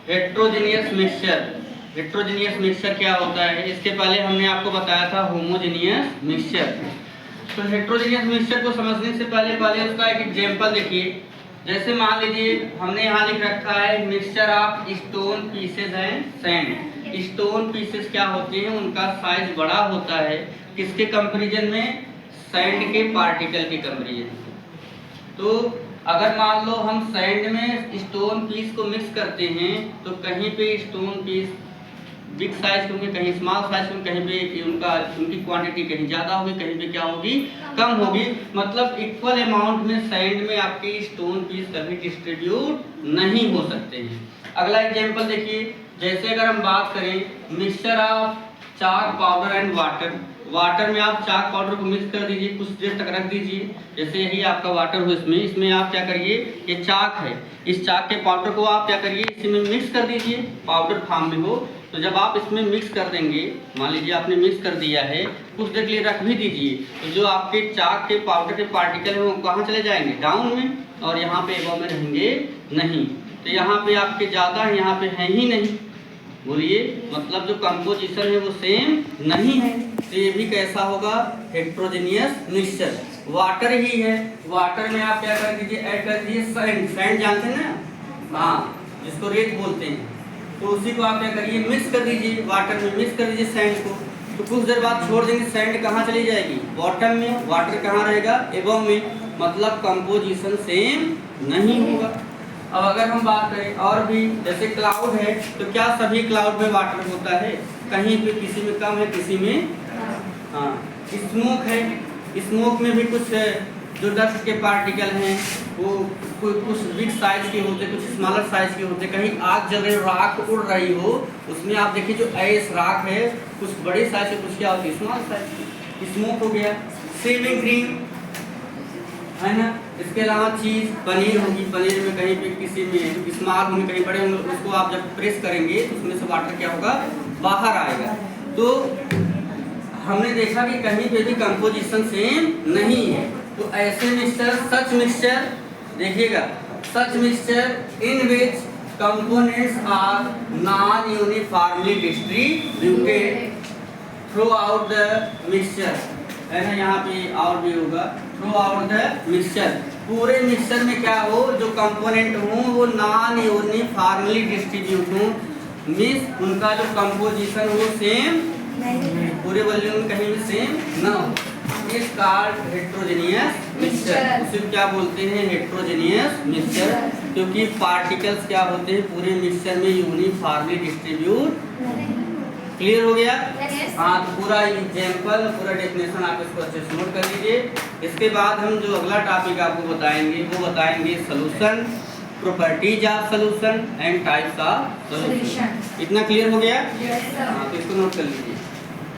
Heterogeneous mixture. Heterogeneous mixture क्या होता है, इसके पहले हमने आपको बताया था होमोजीनियस मिक्सचर। तो हेट्रोजीनियस मिक्सचर को समझने से पहले उसका एक एग्जांपल देखिए। जैसे मान लीजिए हमने यहाँ लिख रखा है mixture of stone pieces and sand. Stone pieces क्या होते हैं, उनका साइज बड़ा होता है किसके कंपैरिजन में, सैंड के पार्टिकल के कंपैरिजन। तो अगर मान लो हम सैंड में स्टोन पीस को मिक्स करते हैं तो कहीं पे स्टोन पीस बिग साइज के होंगे, कहीं स्मॉल साइज के होंगे, कहीं पे उनकी क्वांटिटी कहीं ज़्यादा होगी, कहीं पे क्या होगी, कम होगी। मतलब इक्वल अमाउंट में सैंड में आपके स्टोन पीस कभी डिस्ट्रीब्यूट नहीं हो सकते हैं। अगला एग्जांपल देखिए, जैसे अगर हम बात करें mixture of chalk powder and water. Water में आप चाक पाउडर को मिक्स कर दीजिए, कुछ देर तक रख दीजिए। जैसे यही आपका वाटर हो, इसमें आप क्या करिए, ये चाक है, इस चाक के पाउडर को आप क्या करिए, इसमें मिक्स कर दीजिए, पाउडर फॉर्म में हो। तो जब आप इसमें मिक्स कर देंगे, मान लीजिए आपने मिक्स कर दिया है, कुछ देर के लिए रख भी दीजिए, तो जो आपके चाक के पाउडर के पार्टिकल हैं वो कहाँ चले जाएंगे, डाउन में, और यहाँ पे एबव में रहेंगे नहीं। तो यहाँ पे आपके ज़्यादा है, यहाँ पे है ही नहीं। बोलिए, मतलब जो कंपोजिशन है वो सेम नहीं है। तो ये भी कैसा होगा, हेट्रोजीनियस मिक्सचर। वाटर ही है, वाटर में आप क्या कर दीजिए, ऐड कर दीजिए सैंड। सैंड जानते हैं ना, हाँ, जिसको रेत बोलते हैं। तो उसी को आप क्या करिए, मिक्स कर दीजिए, वाटर में मिक्स कर दीजिए सैंड को। तो कुछ देर बाद छोड़ देंगे, सैंड कहाँ चली जाएगी, बॉटम में, वाटर कहाँ रहेगा, एबव में। मतलब कंपोजिशन सेम नहीं होगा। अब अगर हम बात करें और भी, जैसे क्लाउड है, तो क्या सभी क्लाउड में वाटर होता है, कहीं पे किसी में कम है, किसी में, हाँ। स्मोक है, स्मोक में भी कुछ जो डस्ट के पार्टिकल हैं वो कुछ बिग साइज के होते, कुछ स्मॉलर साइज के होते। कहीं आग जल रही, राख उड़ रही हो, उसमें आप देखिए जो ऐस राख है, कुछ बड़े साइज के, कुछ क्या होती है, स्मॉल साइज की। स्मोक हो गया। शेविंग क्रीम है ना, इसके अलावा चीज़, पनीर होगी, पनीर में कहीं पे किसी में स्मॉल होंगे, कहीं बड़े होंगे, उसको आप जब प्रेस करेंगे तो उसमें से वाटर क्या होगा, बाहर आएगा। तो हमने देखा कि कहीं पे भी कंपोजिशन सेम नहीं है। तो ऐसे मिक्सचर, सच मिक्सचर देखिएगा, such mixture in which components are non uniformly distributed throughout the mixture, है ना, यहाँ पे और भी होगा, थ्रू आउट द मिक्सचर। पूरे मिक्सचर में क्या हो, जो कंपोनेंट हो वो नॉन यूनिफॉर्मली डिस्ट्रीब्यूट हो, मीन्स उनका जो कंपोजिशन वो सेम पूरे वॉल्यूम में कहीं भी सेम ना हो। इस कॉल्ड हेट्रोजीनियस मिक्सचर। उसे क्या बोलते हैं, हेट्रोजीनियस मिक्सचर, क्योंकि पार्टिकल्स क्या होते हैं पूरे मिक्सचर में यूनिफॉर्मली डिस्ट्रीब्यूट। क्लियर हो गया? हाँ, तो पूरा एग्जाम्पल, पूरा डेफिनेशन आप इसको अच्छे से नोट कर लीजिए। इसके बाद हम जो अगला टॉपिक आपको बताएंगे वो बताएंगे solution, properties of solution and types of solution. इतना क्लियर हो गया? हाँ, तो इसको नोट कर लीजिए।